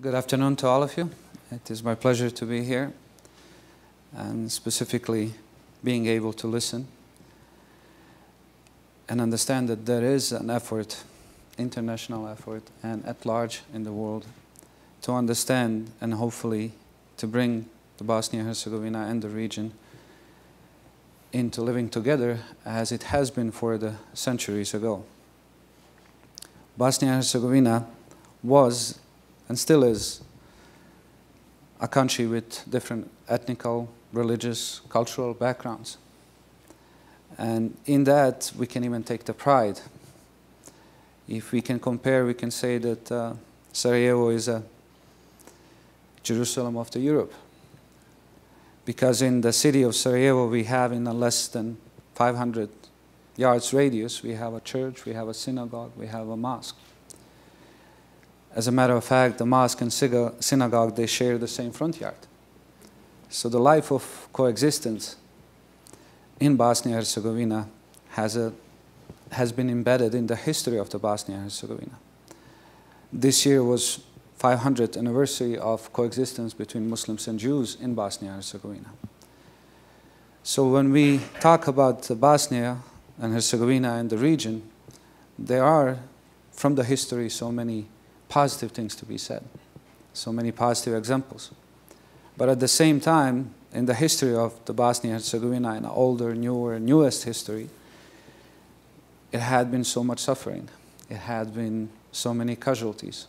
Good afternoon to all of you. It is my pleasure to be here and specifically being able to listen and understand that there is an effort, international effort, and at large in the world to understand and hopefully to bring the Bosnia and Herzegovina and the region into living together as it has been for the centuries ago. Bosnia and Herzegovina was and still is a country with different ethnical, religious, cultural backgrounds. And in that, we can even take the pride. If we can compare, we can say that Sarajevo is a Jerusalem of the Europe. Because in the city of Sarajevo, we have in a less than 500 yards radius, we have a church, we have a synagogue, we have a mosque. As a matter of fact, the mosque and synagogue, they share the same front yard. So the life of coexistence in Bosnia and Herzegovina has been embedded in the history of the Bosnia and Herzegovina. This year was 500th anniversary of coexistence between Muslims and Jews in Bosnia and Herzegovina. So when we talk about Bosnia and Herzegovina and the region, there are, from the history, so many positive things to be said, so many positive examples. But at the same time, in the history of the Bosnia and Herzegovina, in older, newer, newest history, it had been so much suffering. It had been so many casualties.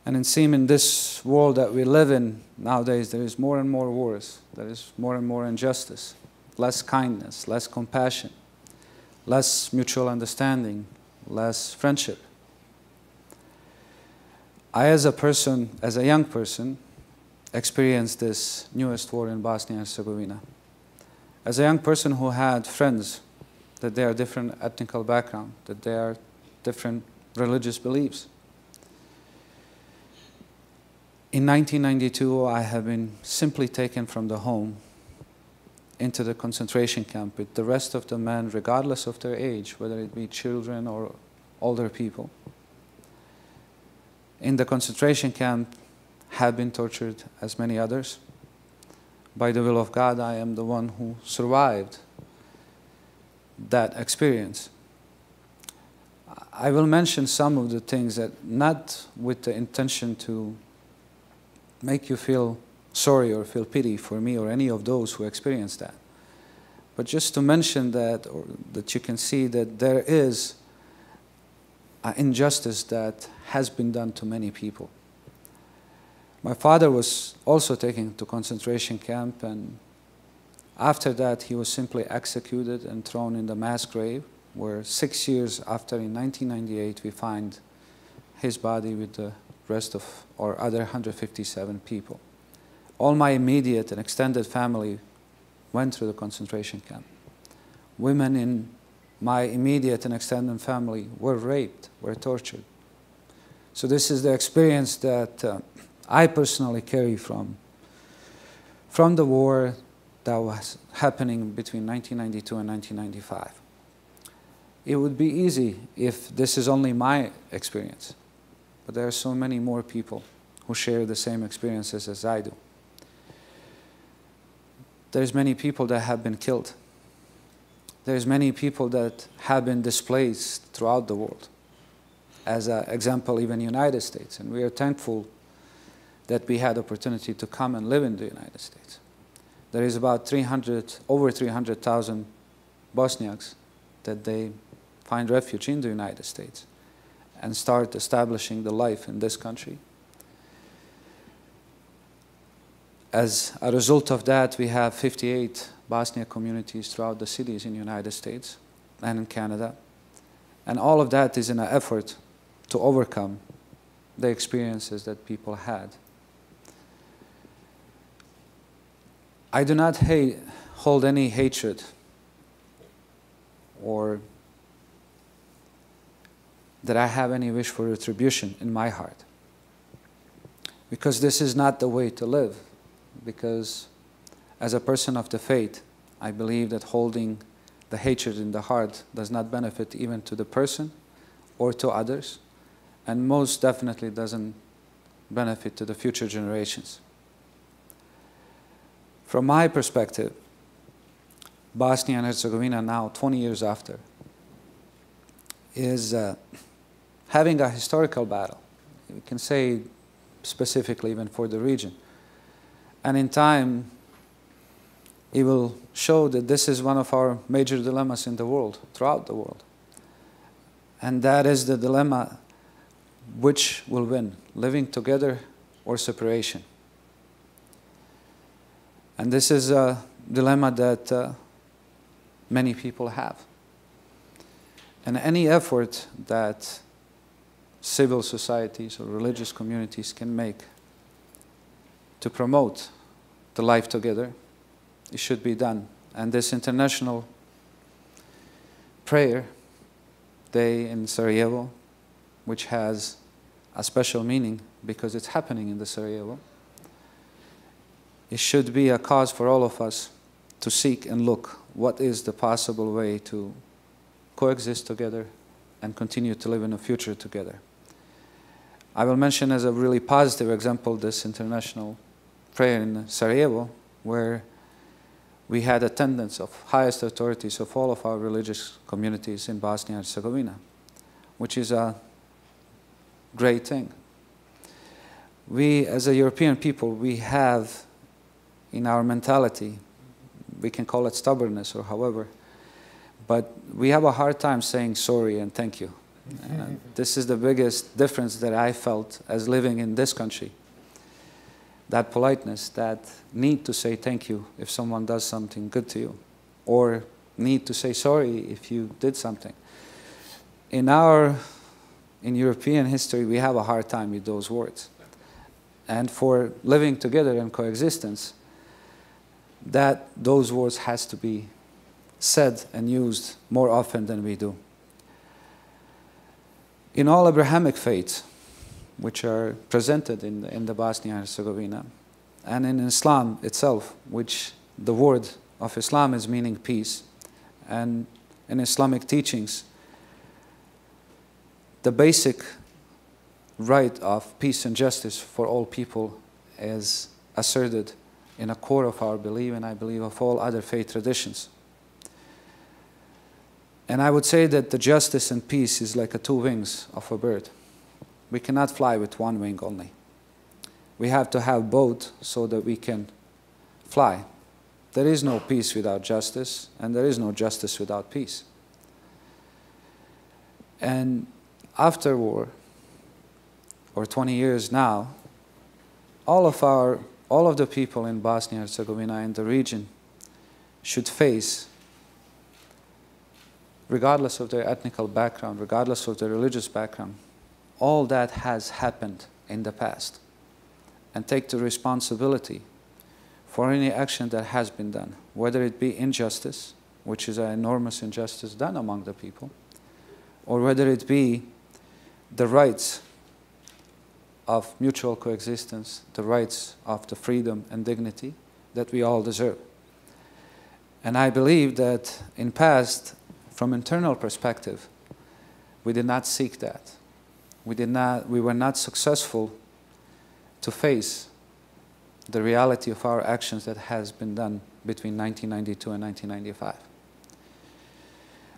And it seems in this world that we live in nowadays, there is more and more wars, there is more and more injustice, less kindness, less compassion, less mutual understanding, less friendship. I, as a young person, experienced this newest war in Bosnia and Herzegovina. As a young person who had friends that they are different ethnical background, that they are different religious beliefs. In 1992, I have been simply taken from the home into the concentration camp with the rest of the men, regardless of their age, whether it be children or older people. In the concentration camp, have been tortured as many others. By the will of God, I am the one who survived that experience. I will mention some of the things that, not with the intention to make you feel sorry or feel pity for me or any of those who experienced that, but just to mention that, or that you can see that there is an injustice that has been done to many people. My father was also taken to concentration camp, and after that he was simply executed and thrown in the mass grave, where 6 years after, in 1998, we find his body with the rest of our other 157 people. All my immediate and extended family went through the concentration camp. Women in my immediate and extended family were raped, were tortured. So this is the experience that I personally carry from the war that was happening between 1992 and 1995. It would be easy if this is only my experience, but there are so many more people who share the same experiences as I do. There's many people that have been killed. There's many people that have been displaced throughout the world. As an example, even United States, and we are thankful that we had opportunity to come and live in the United States. There is about over 300,000 Bosniaks that they find refuge in the United States and start establishing the life in this country. As a result of that, we have 58 Bosnian communities throughout the cities in the United States and in Canada. And all of that is in an effort to overcome the experiences that people had. I do not hold any hatred or that I have any wish for retribution in my heart, because this is not the way to live. Because as a person of the faith, I believe that holding the hatred in the heart does not benefit even to the person or to others, and most definitely doesn't benefit to the future generations. From my perspective, Bosnia and Herzegovina now, 20 years after, is having a historical battle. We can say specifically even for the region. And in time, it will show that this is one of our major dilemmas in the world, throughout the world. And that is the dilemma, which will win, living together or separation? And this is a dilemma that many people have. And any effort that civil societies or religious communities can make to promote the life together, it should be done. And this International Prayer Day in Sarajevo, which has a special meaning because it's happening in the Sarajevo, it should be a cause for all of us to seek and look what is the possible way to coexist together and continue to live in a future together. I will mention as a really positive example this international prayer in Sarajevo, where we had attendance of highest authorities of all of our religious communities in Bosnia and Herzegovina, which is a great thing. We, as a European people, we have in our mentality, we can call it stubbornness or however, but we have a hard time saying sorry and thank you. This is the biggest difference that I felt as living in this country. That politeness, that need to say thank you if someone does something good to you, or need to say sorry if you did something. In European history, we have a hard time with those words. And for living together in coexistence, those words has to be said and used more often than we do. In all Abrahamic faiths, which are presented in the Bosnia and Herzegovina, and in Islam itself, which the word of Islam is meaning peace, and in Islamic teachings, the basic right of peace and justice for all people is asserted in a core of our belief, and I believe of all other faith traditions. And I would say that the justice and peace is like two wings of a bird. We cannot fly with one wing only. We have to have both so that we can fly. There is no peace without justice, and there is no justice without peace. And after war, or 20 years now, all of the people in Bosnia and Herzegovina and the region should face, regardless of their ethnical background, regardless of their religious background, all that has happened in the past, and take the responsibility for any action that has been done, whether it be injustice, which is an enormous injustice done among the people, or whether it be the rights of mutual coexistence, the rights of the freedom and dignity that we all deserve. And I believe that in past, from internal perspective, we did not seek that. We were not successful to face the reality of our actions that has been done between 1992 and 1995.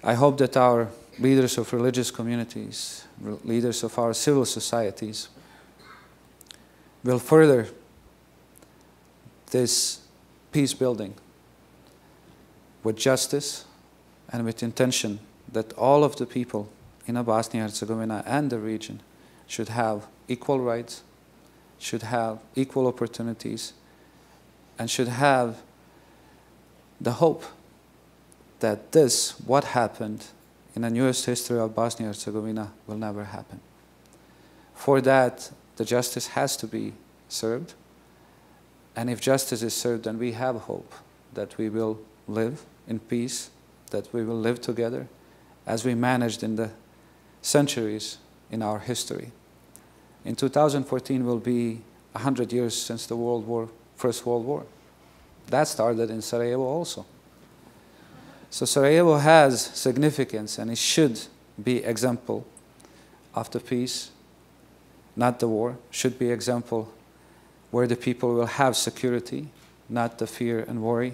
I hope that our leaders of religious communities, leaders of our civil societies, will further this peace building with justice and with intention that all of the people in Bosnia and Herzegovina and the region should have equal rights, should have equal opportunities, and should have the hope that what happened in the newest history of Bosnia and Herzegovina will never happen. For that, the justice has to be served, and if justice is served, then we have hope that we will live in peace, that we will live together as we managed in the centuries in our history. In 2014 will be 100 years since the First World War. That started in Sarajevo also. So Sarajevo has significance, and it should be example of the peace, not the war, should be example where the people will have security, not the fear and worry,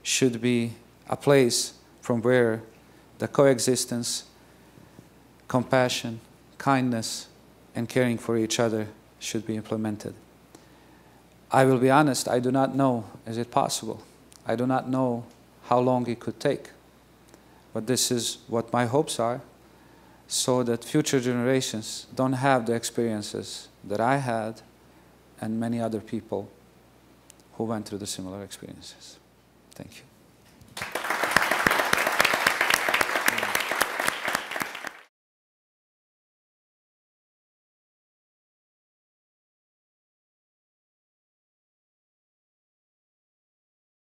should be a place from where the coexistence, compassion, kindness, and caring for each other should be implemented. I will be honest, I do not know, is it possible? I do not know how long it could take. But this is what my hopes are, so that future generations don't have the experiences that I had and many other people who went through the similar experiences. Thank you.